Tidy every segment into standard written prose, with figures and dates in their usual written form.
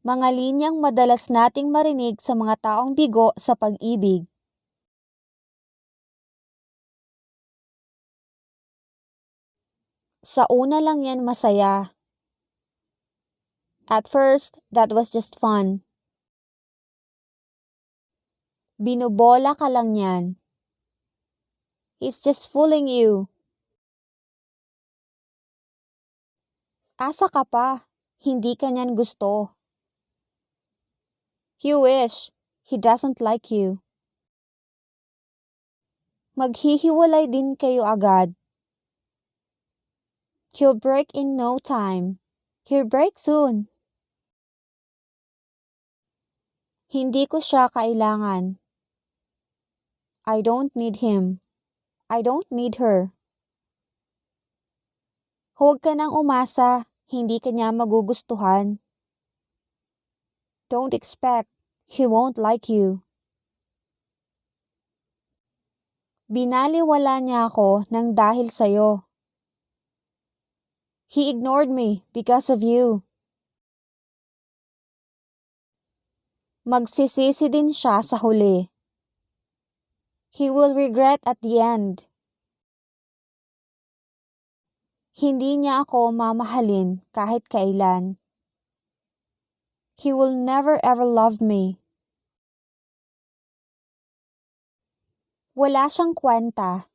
Mga linyang madalas nating marinig sa mga taong bigo sa pag-ibig. Sa una lang yan masaya. At first, that was just fun. Binobola ka lang yan. He's just fooling you. Asa ka pa, hindi ka niyan gusto. You wish, he doesn't like you. Maghihiwalay din kayo agad. He'll break in no time. He'll break soon. Hindi ko siya kailangan. I don't need him. I don't need her. Huwag ka nang umasa, hindi ka niya magugustuhan. Don't expect, he won't like you. Binaliwala niya ako ng dahil sayo. He ignored me because of you. Magsisisi din siya sa huli. He will regret at the end. Hindi niya ako mamahalin kahit kailan. He will never ever love me. Wala siyang kwenta.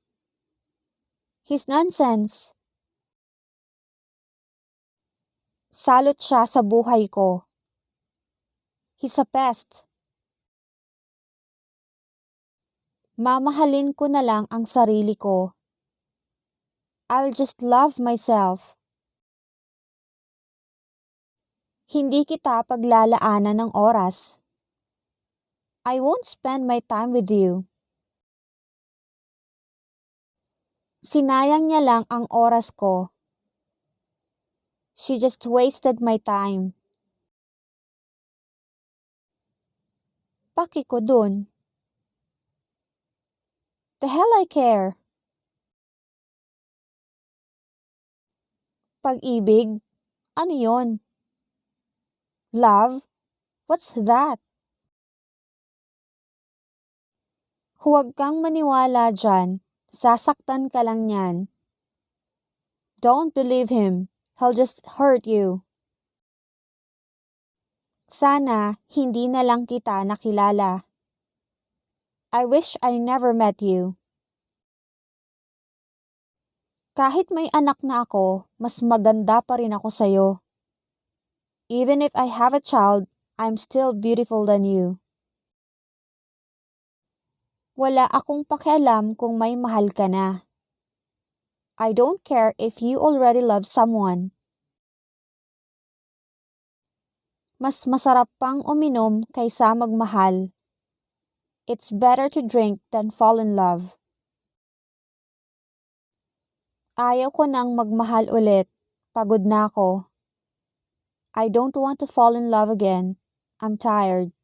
He's nonsense. Salot siya sa buhay ko. He's a pest. Mamahalin ko na lang ang sarili ko. I'll just love myself. Hindi kita paglalaanan ng oras. I won't spend my time with you. Sinayang niya lang ang oras ko. She just wasted my time. Paki ko dun. The hell I care. Pag-ibig? Ano yon? Love? What's that? Huwag kang maniwala dyan. Sasaktan ka lang niyan. Don't believe him. He'll just hurt you. Sana hindi na lang kita nakilala. I wish I never met you. Kahit may anak na ako, mas maganda pa rin ako sa'yo. Even if I have a child, I'm still beautiful than you. Wala akong pakialam kung may mahal ka na. I don't care if you already love someone. Mas masarap pang uminom kaysa magmahal. It's better to drink than fall in love. Ayaw ko nang magmahal ulit. Pagod na ako. I don't want to fall in love again. I'm tired.